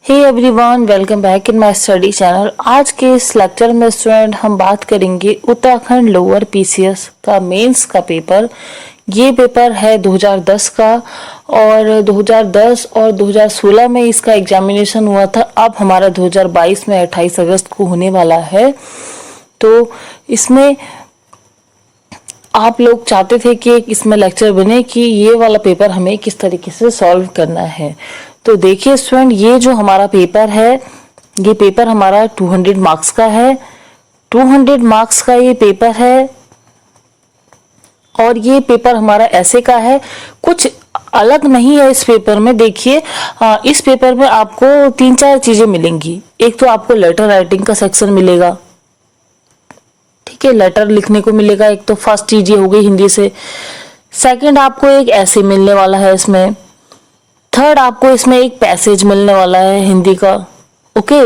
Hey everyone, welcome back in my study channel. आज के इस लेक्चर में स्टूडेंट हम बात करेंगे उत्तराखंड लोअर पीसीएस का मेंस का पेपर। ये पेपर है 2010 का और 2010 और 2016 में इसका एग्जामिनेशन हुआ था। अब हमारा 2022 में 28 अगस्त को होने वाला है। तो इसमें आप लोग चाहते थे कि इसमें लेक्चर बने कि ये वाला पेपर हमें किस तरीके से सॉल्व करना है। तो देखिए स्टूडेंट, ये जो हमारा पेपर है, ये पेपर हमारा 200 मार्क्स का है। 200 मार्क्स का ये पेपर है और ये पेपर हमारा ऐसे का है, कुछ अलग नहीं है इस पेपर में। देखिए इस पेपर में आपको 3-4 चीजें मिलेंगी। एक तो आपको लेटर राइटिंग का सेक्शन मिलेगा, ठीक है, लेटर लिखने को मिलेगा। एक तो फर्स्ट चीज ये हो गई हिंदी से। सेकंड, आपको एक ऐसे मिलने वाला है इसमें। थर्ड, आपको इसमें एक पैसेज मिलने वाला है हिंदी का, ओके,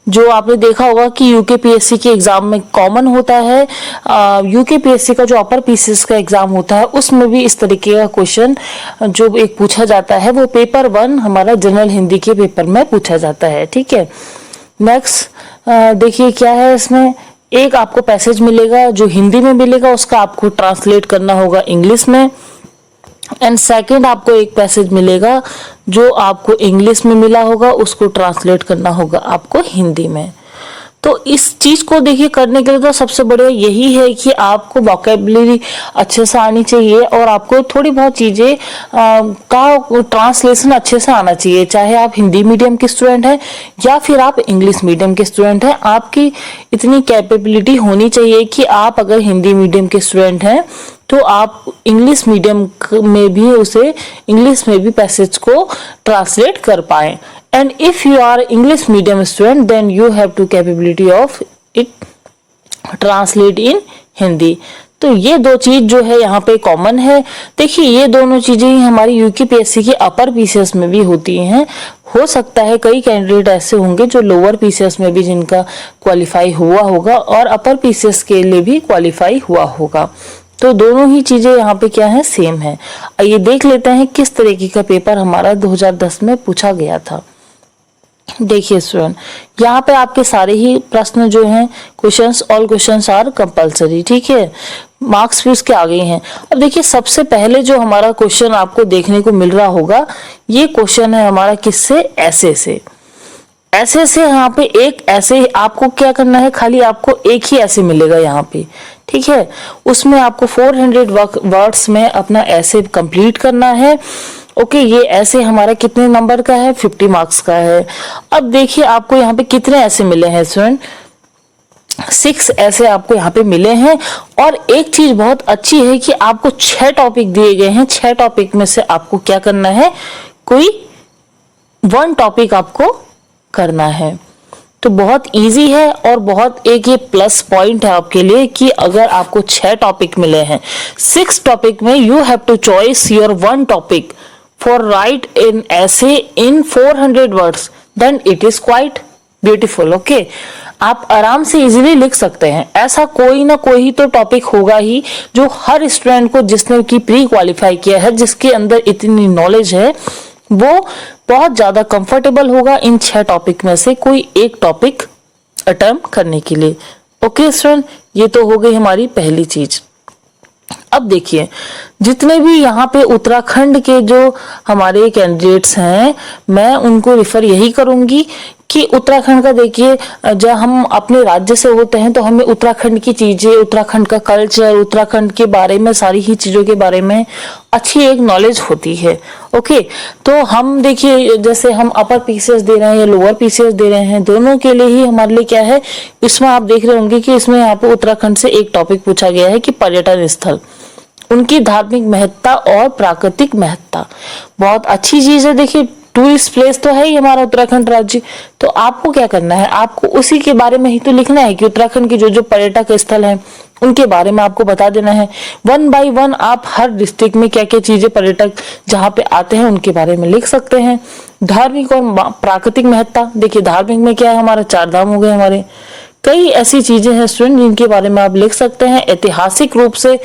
जो आपने देखा होगा कि यूकेपीएससी के एग्जाम में कॉमन होता है। यूकेपीएससी का जो अपर पीसीएस का एग्जाम होता है उसमें भी इस तरीके का क्वेश्चन जो एक पूछा जाता है, वो पेपर 1 हमारा जनरल हिंदी के पेपर में पूछा जाता है, ठीक है। नेक्स्ट देखिए क्या है इसमें। एक आपको पैसेज मिलेगा जो हिंदी में मिलेगा, उसका आपको ट्रांसलेट करना होगा इंग्लिश में। एंड सेकंड, आपको एक पैसेज मिलेगा जो आपको इंग्लिश में मिला होगा, उसको ट्रांसलेट करना होगा आपको हिंदी में। तो इस चीज को देखिए करने के लिए तो सबसे बड़े यही है कि आपको वोकैबुलरी अच्छे से आनी चाहिए और आपको थोड़ी बहुत चीजें का ट्रांसलेशन अच्छे से आना चाहिए। चाहे आप हिंदी मीडियम के स्टूडेंट हैं या फिर आप इंग्लिश मीडियम के स्टूडेंट हैं, आपकी इतनी कैपेबिलिटी होनी चाहिए कि आप अगर हिंदी मीडियम के स्टूडेंट हैं तो आप इंग्लिश मीडियम में भी उसे इंग्लिश में भी पैसेज को ट्रांसलेट कर पाए। And if you are English medium student, then you have to capability of it translate in Hindi. तो ये दो चीज जो है यहाँ पे कॉमन है। देखिए ये दोनों चीजें ही हमारी यूकेपीएससी के अपर पीसीएस में भी होती हैं। हो सकता है कई कैंडिडेट ऐसे होंगे जो लोअर पीसीएस में भी जिनका क्वालिफाई हुआ होगा और अपर पीसीएस के लिए भी क्वालिफाई हुआ होगा। तो दोनों ही चीजें यहाँ पे क्या है, सेम है। आइए देख लेते हैं किस तरीके का पेपर हमारा 2010 में पूछा गया था। देखिए स्टूडेंट, यहाँ पे आपके सारे ही प्रश्न जो हैं, questions, all questions are compulsory, ठीक है, मार्क्स भी उसके आ गए हैं। अब देखिए सबसे पहले जो हमारा क्वेश्चन आपको देखने को मिल रहा होगा, ये क्वेश्चन है हमारा किससे, ऐसे से। ऐसे से यहाँ पे एक ऐसे आपको क्या करना है, खाली आपको एक ही ऐसे मिलेगा यहाँ पे, ठीक है। उसमें आपको 400 वर्ड्स में अपना ऐसे कंप्लीट करना है, ओके। ये ऐसे हमारा कितने नंबर का है, 50 मार्क्स का है। अब देखिए आपको यहाँ पे कितने ऐसे मिले हैं स्टूडेंट, 6 ऐसे आपको यहाँ पे मिले हैं। और एक चीज बहुत अच्छी है कि आपको 6 टॉपिक दिए गए हैं। 6 टॉपिक में से आपको क्या करना है, कोई 1 टॉपिक आपको करना है। तो बहुत इजी है और बहुत एक ये प्लस पॉइंट है आपके लिए कि अगर आपको 6 टॉपिक मिले हैं, 6 टॉपिक में you have to choice your 1 topic for write an essay in 400 words, then it is quite beautiful, okay। आप आराम से इजीली लिख सकते हैं। ऐसा कोई ना कोई तो टॉपिक होगा ही जो हर स्टूडेंट को, जिसने की प्री क्वालिफाई किया है, जिसके अंदर इतनी नॉलेज है, वो बहुत ज्यादा कंफर्टेबल होगा इन 6 टॉपिक में से कोई एक टॉपिक अटेम्प्ट करने के लिए, ओके स्टूडेंट। ये तो हो गई हमारी पहली चीज। अब देखिए जितने भी यहाँ पे उत्तराखंड के जो हमारे कैंडिडेट्स हैं, मैं उनको रिफर यही करूंगी कि उत्तराखंड का देखिए, जब हम अपने राज्य से होते हैं तो हमें उत्तराखंड की चीजें, उत्तराखंड का कल्चर, उत्तराखंड के बारे में, सारी ही चीजों के बारे में अच्छी एक नॉलेज होती है, ओके। तो हम देखिए जैसे हम अपर पीसीएस दे रहे हैं या लोअर पीसीएस दे रहे हैं, दोनों के लिए ही हमारे लिए क्या है, इसमें आप देख रहे होंगे कि इसमें यहाँ पे उत्तराखंड से एक टॉपिक पूछा गया है कि पर्यटन स्थल, उनकी धार्मिक महत्ता और प्राकृतिक महत्ता। बहुत अच्छी चीज है। देखिए टूरिस्ट प्लेस तो है ही हमारा उत्तराखंड राज्य, तो आपको क्या करना है, आपको उसी के बारे में ही तो लिखना है कि उत्तराखंड के जो जो पर्यटक स्थल हैं उनके बारे में आपको बता देना है। 1 बाय 1 आप हर डिस्ट्रिक्ट में क्या क्या चीजें, पर्यटक जहाँ पे आते हैं उनके बारे में लिख सकते हैं। धार्मिक और प्राकृतिक महत्ता, देखिए धार्मिक में क्या है, हमारा 4 धाम हो गए हमारे। कई ऐसी चीजें हैं स्टूडेंट जिनके बारे में आप लिख सकते हैं। ऐतिहासिक रूप से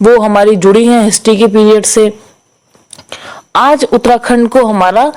वो हमारी जुड़ी हैं हिस्ट्री के पीरियड से। आज उत्तराखंड को हमारा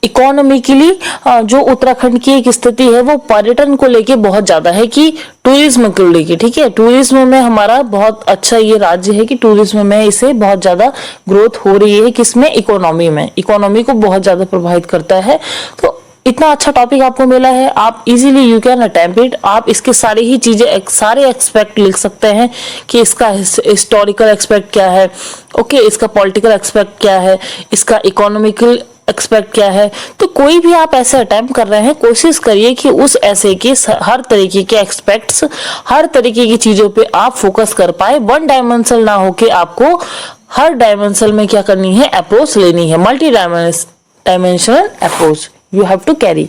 इकोनॉमिकली जो उत्तराखंड की एक स्थिति है वो पर्यटन को लेके बहुत ज्यादा है कि टूरिज्म को लेके, ठीक है, टूरिज्म में हमारा बहुत अच्छा ये राज्य है कि टूरिज्म में इसे बहुत ज्यादा ग्रोथ हो रही है, किसमें, इकोनॉमी में, इकोनॉमी को बहुत ज्यादा प्रभावित करता है। तो इतना अच्छा टॉपिक आपको मिला है, आप easily you can attempt it. आप इसके सारी ही चीजें, सारे एक्सपेक्ट लिख सकते हैं कि इसका हिस्टोरिकल एक्सपेक्ट क्या है, ओके, इसका पॉलिटिकल एक्सपेक्ट क्या है, इसका इकोनॉमिकल एक्सपेक्ट क्या है। तो कोई भी आप ऐसे अटेम्प्ट कर रहे हैं, कोशिश करिए कि उस ऐसे के हर तरीके के एक्सपेक्ट्स, हर तरीके की चीजों पे आप फोकस कर पाए, वन डायमेंशनल ना हो कि आपको हर डायमेंशन में क्या करनी है, अप्रोच लेनी है, multi dimensional approach you have to carry,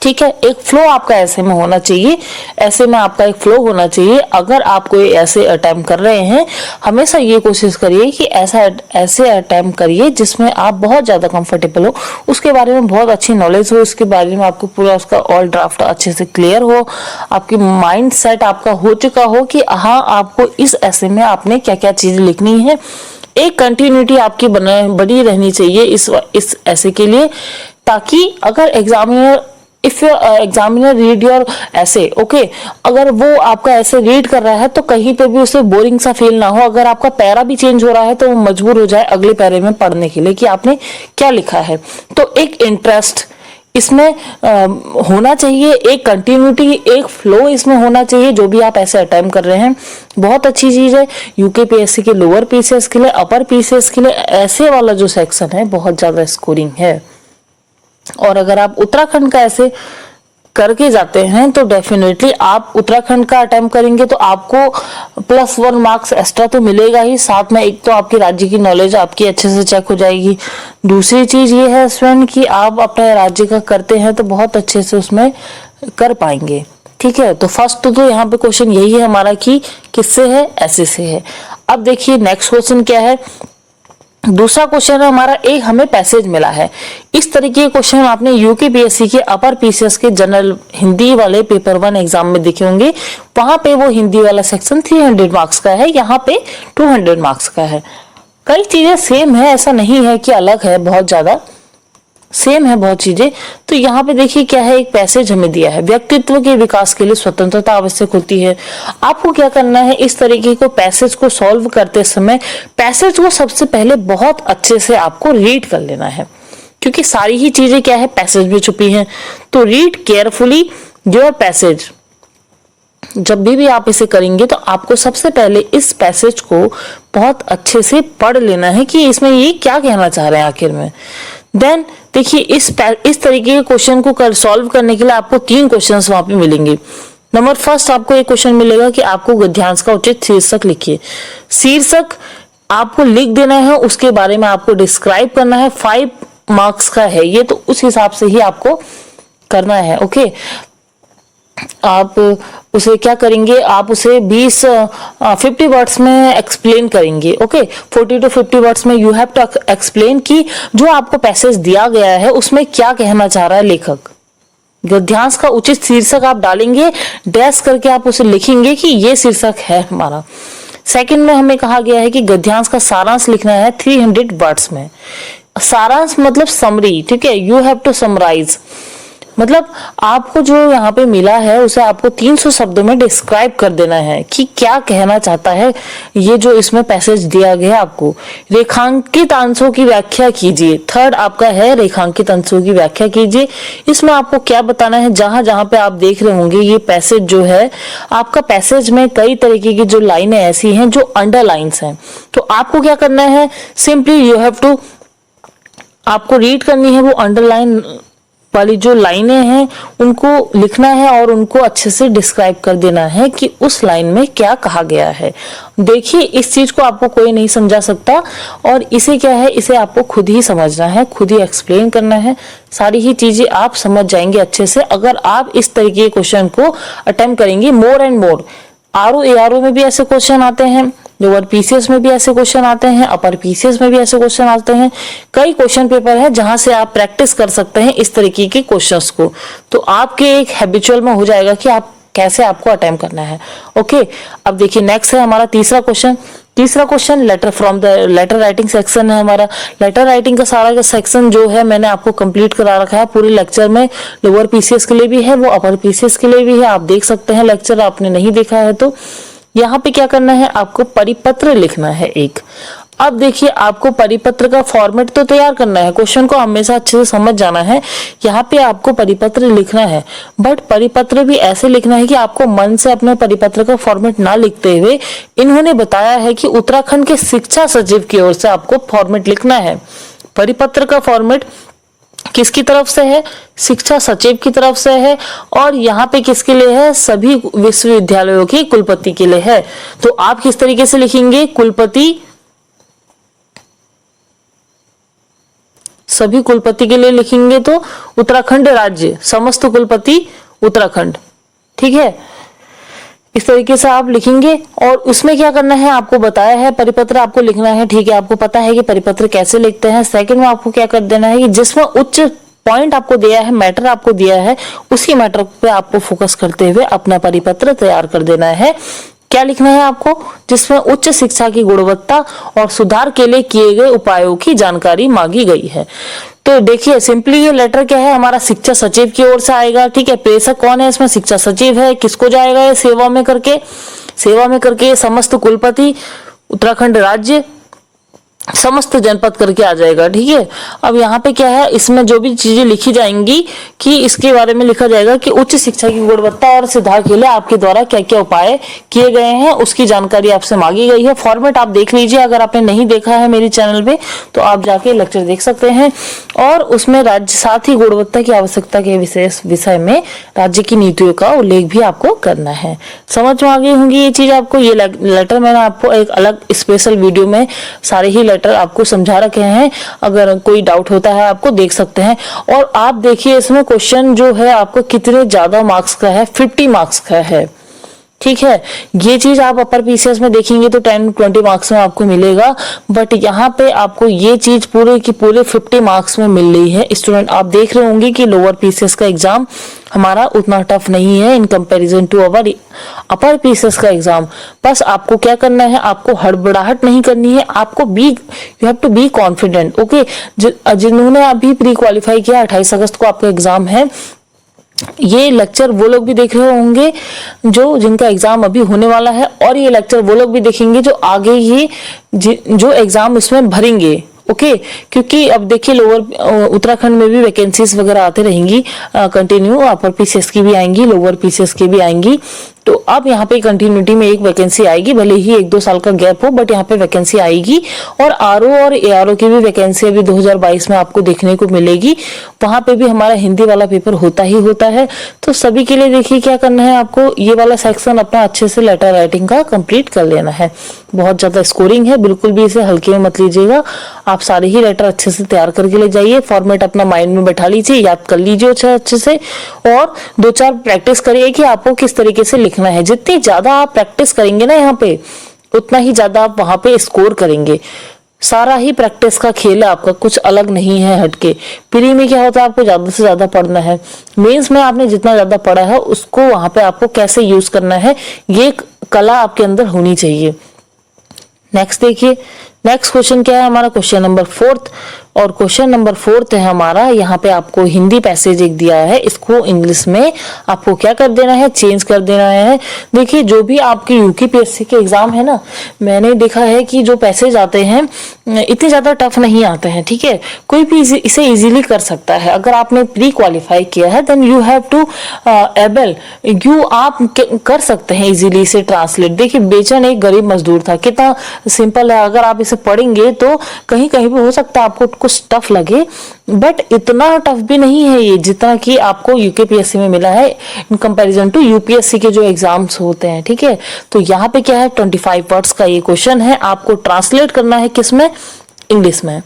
ठीक है। एक फ्लो आपका ऐसे में होना चाहिए, ऐसे में आपका एक फ्लो होना चाहिए। अगर आप कोई ऐसे अटेम्प्ट कर रहे हैं, हमेशा ये कोशिश करिए कि ऐसे अटेम्प्ट करिए जिसमें आप बहुत ज्यादा कंफर्टेबल हो, उसके बारे में बहुत अच्छी नॉलेज हो, उसके बारे में आपको पूरा उसका ऑल ड्राफ्ट अच्छे से क्लियर हो, आपकी माइंड सेट आपका हो चुका हो कि हाँ आपको इस ऐसे में आपने क्या क्या चीज लिखनी है। एक कंटिन्यूटी आपकी बनी रहनी चाहिए इस ऐसे के लिए, ताकि अगर examiner if your examiner read your ऐसे, ओके, अगर वो आपका ऐसे रीड कर रहा है तो कहीं पे भी उसे बोरिंग सा फील ना हो। अगर आपका पैरा भी चेंज हो रहा है तो वो मजबूर हो जाए अगले पैरे में पढ़ने के लिए कि आपने क्या लिखा है। तो एक इंटरेस्ट इसमें होना चाहिए, एक कंटिन्यूटी, एक फ्लो इसमें होना चाहिए। जो भी आप ऐसे अटेम्प्ट कर रहे हैं बहुत अच्छी चीज है। यूकेपीएससी के लोअर पीसीएस के लिए, अपर पीसीएस के लिए ऐसे वाला जो सेक्शन है बहुत ज्यादा स्कोरिंग है। और अगर आप उत्तराखंड का ऐसे करके जाते हैं तो डेफिनेटली आप उत्तराखंड का अटेम्प्ट करेंगे तो आपको +1 मार्क्स एक्स्ट्रा तो मिलेगा ही, साथ में एक तो आपके राज्य की नॉलेज आपकी अच्छे से चेक हो जाएगी। दूसरी चीज ये है स्टूडेंट कि आप अपने राज्य का करते हैं तो बहुत अच्छे से उसमें कर पाएंगे, ठीक है। तो फर्स्ट तो यहाँ पे क्वेश्चन यही है हमारा कि किससे है, ऐसे से है। अब देखिए नेक्स्ट क्वेश्चन क्या है। दूसरा क्वेश्चन है हमारा, एक हमें पैसेज मिला है। इस तरीके के क्वेश्चन आपने यूकेपीएससी के अपर पीसीएस के जनरल हिंदी वाले पेपर 1 एग्जाम में देखे होंगे। वहां पे वो हिंदी वाला सेक्शन 300 मार्क्स का है, यहाँ पे 200 मार्क्स का है। कई चीजें सेम है, ऐसा नहीं है कि अलग है, बहुत ज्यादा सेम है बहुत चीजें। तो यहाँ पे देखिए क्या है, एक पैसेज हमें दिया है, व्यक्तित्व के विकास के लिए स्वतंत्रता आवश्यक होती है। आपको क्या करना है, इस तरीके को पैसेज को सॉल्व करते समय पैसेज को सबसे पहले बहुत अच्छे से आपको रीड कर लेना है, क्योंकि सारी ही चीजें क्या है पैसेज में छुपी हैं। तो रीड केयरफुली योर पैसेज। जब भी आप इसे करेंगे तो आपको सबसे पहले इस पैसेज को बहुत अच्छे से पढ़ लेना है कि इसमें ये क्या कहना चाह रहे हैं आखिर में। देन देखिए इस तरीके के क्वेश्चन को सॉल्व करने के लिए आपको 3 क्वेश्चंस वहां पे मिलेंगे। नंबर फर्स्ट आपको एक क्वेश्चन मिलेगा कि आपको गद्यांश का उचित शीर्षक लिखिए। शीर्षक आपको लिख देना है, उसके बारे में आपको डिस्क्राइब करना है। 5 मार्क्स का है ये, तो उस हिसाब से ही आपको करना है, ओके। आप उसे क्या करेंगे, आप उसे 50 वर्ड्स में एक्सप्लेन करेंगे, ओके। 40 to 50 वर्ड्स में यू हैव टू एक्सप्लेन कि जो आपको पैसेज दिया गया है उसमें क्या कहना चाह रहा है लेखक। गद्यांश का उचित शीर्षक आप डालेंगे, डैश करके आप उसे लिखेंगे कि ये शीर्षक है हमारा। सेकंड में हमें कहा गया है कि गद्यांश का सारांश लिखना है 300 वर्ड्स में। सारांश मतलब समरी, ठीक है, यू हैव टू समराइज, मतलब आपको जो यहाँ पे मिला है उसे आपको 300 शब्दों में डिस्क्राइब कर देना है कि क्या कहना चाहता है ये जो इसमें पैसेज दिया गया आपको। रेखांकित अंशों की व्याख्या कीजिए। थर्ड आपका है रेखांकित अंशों की व्याख्या कीजिए। इसमें आपको क्या बताना है, जहां जहां पे आप देख रहे होंगे ये पैसेज जो है आपका, पैसेज में कई तरीके की जो लाइनें ऐसी हैं जो अंडरलाइंस हैं, तो आपको क्या करना है, सिंपली यू हैव टू, आपको रीड करनी है वो अंडरलाइन वाली जो लाइनें हैं उनको लिखना है और उनको अच्छे से डिस्क्राइब कर देना है कि उस लाइन में क्या कहा गया है। देखिए इस चीज को आपको कोई नहीं समझा सकता और इसे क्या है, इसे आपको खुद ही समझना है, खुद ही एक्सप्लेन करना है। सारी ही चीजें आप समझ जाएंगे अच्छे से अगर आप इस तरीके के क्वेश्चन को अटेम्प्ट करेंगे। More and more RO ARO में भी ऐसे क्वेश्चन आते हैं, लोअर पीसीएस में भी ऐसे क्वेश्चन आते हैं, अपर पीसीएस में भी ऐसे क्वेश्चन आते हैं। कई क्वेश्चन पेपर है जहां से आप प्रैक्टिस कर सकते हैं इस तरीके के क्वेश्चंस को, तो आपके एक हैबिचुअल में हो जाएगा कि आप कैसे आपको अटेम्प्ट करना है। ओके, अब देखिए नेक्स्ट है हमारा तीसरा question letter from the letter writing section है हमारा। लेटर राइटिंग का सारा का सेक्शन जो है मैंने आपको कंप्लीट करा रखा है पूरे लेक्चर में। लोअर पीसीएस के लिए भी है, वो अपर पीसीएस के लिए भी है, आप देख सकते हैं लेक्चर, आपने नहीं देखा है तो। यहाँ पे क्या करना है, आपको परिपत्र लिखना है एक। अब देखिए आपको परिपत्र का फॉर्मेट तो तैयार करना है, क्वेश्चन को हमेशा अच्छे से समझ जाना है। यहाँ पे आपको परिपत्र लिखना है, बट परिपत्र भी ऐसे लिखना है कि आपको मन से अपने परिपत्र का फॉर्मेट ना लिखते हुए इन्होंने बताया है कि उत्तराखंड के शिक्षा सचिव की ओर से आपको फॉर्मेट लिखना है। परिपत्र का फॉर्मेट किसकी तरफ से है, शिक्षा सचिव की तरफ से है, और यहाँ पे किसके लिए है, सभी विश्वविद्यालयों के कुलपति के लिए है। तो आप किस तरीके से लिखेंगे, कुलपति, सभी कुलपति के लिए लिखेंगे तो उत्तराखंड राज्य, समस्त कुलपति उत्तराखंड, ठीक है, इस तरीके से आप लिखेंगे। और उसमें क्या करना है, आपको बताया है परिपत्र आपको लिखना है, ठीक है, आपको पता है कि परिपत्र कैसे लिखते हैं। सेकंड में आपको क्या कर देना है कि जिसमें उच्च पॉइंट आपको दिया है, मैटर आपको दिया है, उसी मैटर पे आपको फोकस करते हुए अपना परिपत्र तैयार कर देना है। क्या लिखना है आपको, जिसमें उच्च शिक्षा की गुणवत्ता और सुधार के लिए किए गए उपायों की जानकारी मांगी गई है। तो देखिए सिंपली ये लेटर क्या है, हमारा शिक्षा सचिव की ओर से आएगा, ठीक है। प्रेषक कौन है इसमें, शिक्षा सचिव है। किसको जाएगा ये, सेवा में करके समस्त कुलपति उत्तराखंड राज्य समस्त जनपद करके आ जाएगा, ठीक है। अब यहाँ पे क्या है, इसमें जो भी चीजें लिखी जाएंगी कि इसके बारे में लिखा जाएगा कि उच्च शिक्षा की गुणवत्ता और सुधार के लिए आपके द्वारा क्या क्या उपाय किए गए हैं, उसकी जानकारी आपसे मांगी गई है। फॉर्मेट आप देख लीजिए, अगर आपने नहीं देखा है मेरे चैनल पे तो आप जाके लेक्चर देख सकते हैं। और उसमें राज्य साथ ही गुणवत्ता की आवश्यकता के विशेष विषय में राज्य की नीतियों का उल्लेख भी आपको करना है। समझ में आ गई होंगी ये चीज आपको। ये लेटर मैंने आपको एक अलग स्पेशल वीडियो में सारे ही लेटर आपको समझा रखे हैं, अगर कोई डाउट होता है आपको देख सकते हैं। और आप देखिए इसमें क्वेश्चन जो है आपको कितने ज्यादा मार्क्स का है, 50 मार्क्स का है, ठीक है। ये चीज आप अपर पीसीएस में देखेंगे तो 10-20 मार्क्स में आपको मिलेगा, बट यहाँ पे आपको ये चीज पूरे की पूरे 50 मार्क्स में मिल रही है। स्टूडेंट आप देख रहे होंगे कि लोअर पीसीएस का एग्जाम हमारा उतना टफ नहीं है in comparison to our upper PCS का एग्जाम। बस आपको क्या करना है, आपको हड़बड़ाहट नहीं करनी है, आपको you have to be confident. Okay, जिन्होंने अभी प्री क्वालिफाई किया, 28 अगस्त को आपका एग्जाम है, ये लेक्चर वो लोग भी देख रहे होंगे जो जिनका एग्जाम अभी होने वाला है, और ये लेक्चर वो लोग भी देखेंगे जो आगे ही जो एग्जाम इसमें भरेंगे। ओके, क्योंकि अब देखिए लोअर उत्तराखंड में भी वैकेंसीज वगैरह आते रहेंगी कंटिन्यू, अपर पीसीएस की भी आएंगी, लोअर पीसीएस की भी आएंगी। तो अब यहाँ पे कंटिन्यूटी में एक वैकेंसी आएगी, भले ही 1-2 साल का गैप हो, बट यहाँ पे वैकेंसी आएगी। और आरओ और एआरओ की भी वैकेंसी अभी 2022 में आपको देखने को मिलेगी। वहां पे भी हमारा हिंदी वाला पेपर होता ही होता है। तो सभी के लिए देखिए क्या करना है, आपको ये वाला सेक्शन अपना अच्छे से लेटर राइटिंग का कंप्लीट कर लेना है। बहुत ज्यादा स्कोरिंग है, बिल्कुल भी इसे हल्के में मत लीजिएगा। आप सारे ही लेटर अच्छे से तैयार करके ले जाइए, फॉर्मेट अपना माइंड में बैठा लीजिए, याद कर लीजिए अच्छे से, और 2-4 प्रैक्टिस करिए कि आपको किस तरीके से लिखना है। जितनी ज्यादा आप प्रैक्टिस करेंगे ना यहाँ पे, उतना ही ज्यादा आप वहां पे स्कोर करेंगे। सारा ही प्रैक्टिस का खेल है आपका, कुछ अलग नहीं है हटके। प्री में क्या होता है, आपको ज्यादा से ज्यादा पढ़ना है। मेंस में आपने जितना ज्यादा पढ़ा है उसको वहां पे आपको कैसे यूज करना है, ये कला आपके अंदर होनी चाहिए। नेक्स्ट देखिए, नेक्स्ट क्वेश्चन क्या है हमारा, क्वेश्चन नंबर 4। और क्वेश्चन नंबर 4 है हमारा, यहाँ पे आपको हिंदी पैसेज एक दिया है, इसको इंग्लिश में आपको क्या कर देना है, चेंज कर देना है। देखिए जो भी आपके यूपीएससी के एग्जाम है ना, मैंने देखा है कि जो पैसेज आते हैं इतने ज्यादा टफ नहीं आते हैं, ठीक है। कोई भी इसे इजीली कर सकता है। अगर आपने प्री क्वालिफाई किया है then you have to able आप कर सकते हैं इजीली इसे ट्रांसलेट। देखिए बेचैन एक गरीब मजदूर था, कितना सिंपल है। अगर आप इसे पढ़ेंगे तो कहीं कहीं पे हो सकता है आपको कुछ टफ लगे, बट इतना टफ भी नहीं है ये जितना कि आपको यूकेपीएससी में मिला है इन कंपैरिजन टू यूपीएससी के जो एग्जाम्स होते हैं, ठीक है। तो यहाँ पे क्या है, 25 वर्ड्स का ये क्वेश्चन है, आपको ट्रांसलेट करना है किसमें, इंग्लिश में।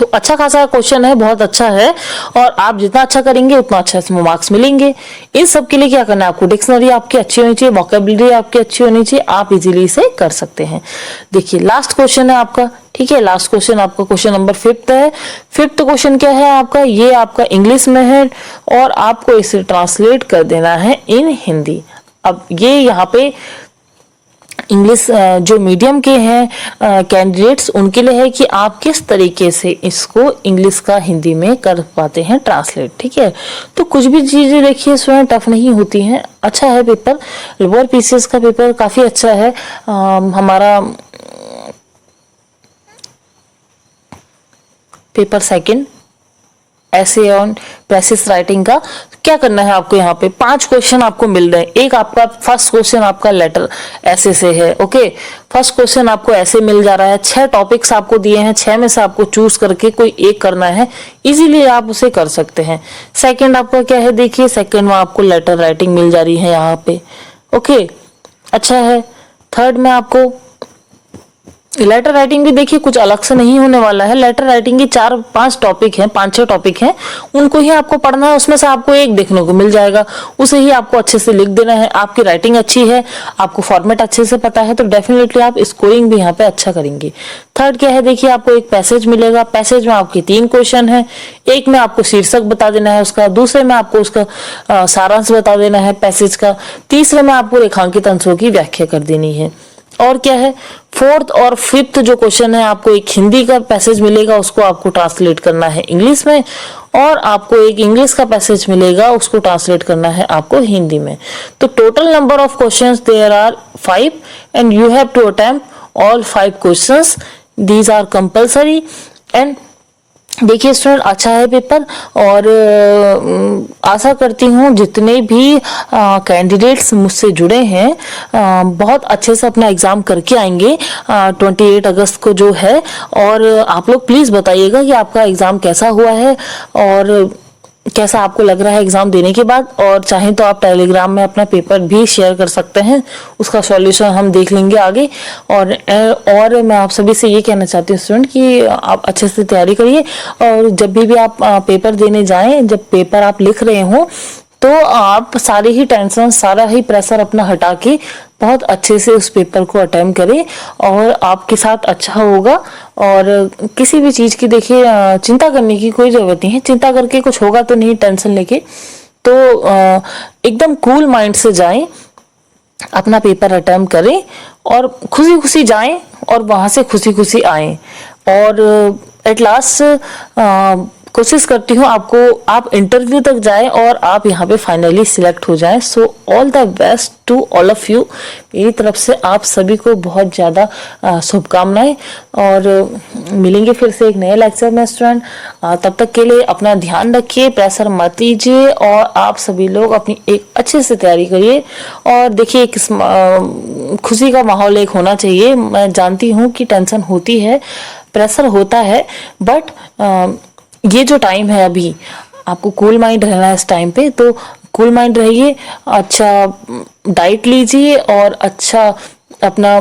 तो अच्छा खासा क्वेश्चन है, बहुत अच्छा है, और आप जितना अच्छा करेंगे उतना अच्छा इसमें मार्क्स मिलेंगे। इन सब के लिए क्या करना है आपको, डिक्शनरी आपकी अच्छी होनी चाहिए, वोकेबलरी आपकी अच्छी होनी चाहिए, आप इजीली इसे कर सकते हैं। देखिए लास्ट क्वेश्चन है आपका, ठीक है, लास्ट क्वेश्चन आपका क्वेश्चन नंबर 5 है। 5th क्वेश्चन क्या है आपका, ये आपका इंग्लिश में है और आपको इसे ट्रांसलेट कर देना है इन हिंदी। अब ये यहाँ पे इंग्लिश जो मीडियम के हैं कैंडिडेट्स उनके लिए है कि आप किस तरीके से इसको इंग्लिश का हिंदी में कर पाते हैं ट्रांसलेट, ठीक है। तो कुछ भी चीजें देखिए स्वयं टफ नहीं होती हैं, अच्छा है पेपर, लोअर पीसीएस का पेपर काफी अच्छा है। हमारा पेपर सेकंड ऐसे ऑन प्रेसिस राइटिंग का क्या करना है आपको, यहाँ पे 5 क्वेश्चन आपको मिल रहे हैं। एक आपका फर्स्ट क्वेश्चन आपका लेटर ऐसे से है, ओके, फर्स्ट क्वेश्चन आपको ऐसे मिल जा रहा है। 6 टॉपिक्स आपको दिए हैं, 6 में से आपको चूज करके कोई एक करना है, इजीली आप उसे कर सकते हैं। सेकंड आपका क्या है, देखिए सेकंड में आपको लेटर राइटिंग मिल जा रही है यहाँ पे, ओके, अच्छा है। थर्ड में आपको लेटर राइटिंग भी देखिए कुछ अलग से नहीं होने वाला है। लेटर राइटिंग की 4-5 टॉपिक हैं, 5-6 टॉपिक हैं, उनको ही आपको पढ़ना है, उसमें से आपको एक देखने को मिल जाएगा, उसे ही आपको अच्छे से लिख देना है। आपकी राइटिंग अच्छी है, आपको फॉर्मेट अच्छे से पता है, तो डेफिनेटली आप स्कोरिंग भी यहाँ पे अच्छा करेंगे। थर्ड क्या है, देखिए आपको एक पैसेज मिलेगा, पैसेज में आपके 3 क्वेश्चन है, एक में आपको शीर्षक बता देना है उसका, दूसरे में आपको उसका सारांश बता देना है पैसेज का, तीसरे में आपको रेखांकित अंशों की व्याख्या कर देनी है। और क्या है, 4th और 5th जो क्वेश्चन है, आपको एक हिंदी का पैसेज मिलेगा, उसको आपको ट्रांसलेट करना है इंग्लिश में, और आपको एक इंग्लिश का पैसेज मिलेगा, उसको ट्रांसलेट करना है आपको हिंदी में। तो total number of questions there are 5 and you have to attempt all 5 questions, these are compulsory. And देखिए स्टूडेंट अच्छा है पेपर, और आशा करती हूँ जितने भी कैंडिडेट्स मुझसे जुड़े हैं बहुत अच्छे से अपना एग्जाम करके आएंगे 28 अगस्त को जो है। और आप लोग प्लीज बताइएगा कि आपका एग्जाम कैसा हुआ है और कैसा आपको लग रहा है एग्जाम देने के बाद। और चाहें तो आप टेलीग्राम में अपना पेपर भी शेयर कर सकते हैं, उसका सॉल्यूशन हम देख लेंगे आगे। और मैं आप सभी से ये कहना चाहती हूँ स्टूडेंट कि आप अच्छे से तैयारी करिए, और जब भी आप पेपर देने जाएं, जब पेपर आप लिख रहे हो, तो आप सारी ही टेंशन, सारा ही प्रेशर अपना हटा के बहुत अच्छे से उस पेपर को अटेम्प्ट करें, और आपके साथ अच्छा होगा। और किसी भी चीज की देखिए चिंता करने की कोई जरूरत नहीं है, चिंता करके कुछ होगा तो नहीं, टेंशन लेके, तो एकदम कूल माइंड से जाएं, अपना पेपर अटेम्प्ट करें, और खुशी खुशी जाएं, और वहां से खुशी खुशी आएं। और एट लास्ट कोशिश करती हूँ आप इंटरव्यू तक जाएं और आप यहाँ पे फाइनली सिलेक्ट हो जाएं। So all the best to all of you, मेरी तरफ से आप सभी को बहुत ज़्यादा शुभकामनाएं, और मिलेंगे फिर से एक नए लेक्चर में स्टूडेंट। तब तक के लिए अपना ध्यान रखिए, प्रेशर मत लीजिए, और आप सभी लोग अपनी एक अच्छे से तैयारी करिए। और देखिए एक खुशी का माहौल एक होना चाहिए। मैं जानती हूँ कि टेंशन होती है, प्रेशर होता है, बट ये जो टाइम है अभी, आपको कूल माइंड रहना है इस टाइम पे, तो कूल माइंड रहिए, अच्छा डाइट लीजिए, और अच्छा अपना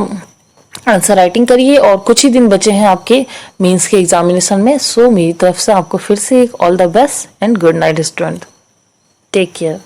आंसर राइटिंग करिए। और कुछ ही दिन बचे हैं आपके मेंस के एग्जामिनेशन में। सो मेरी तरफ से आपको फिर से एक all the best and good night student, take care.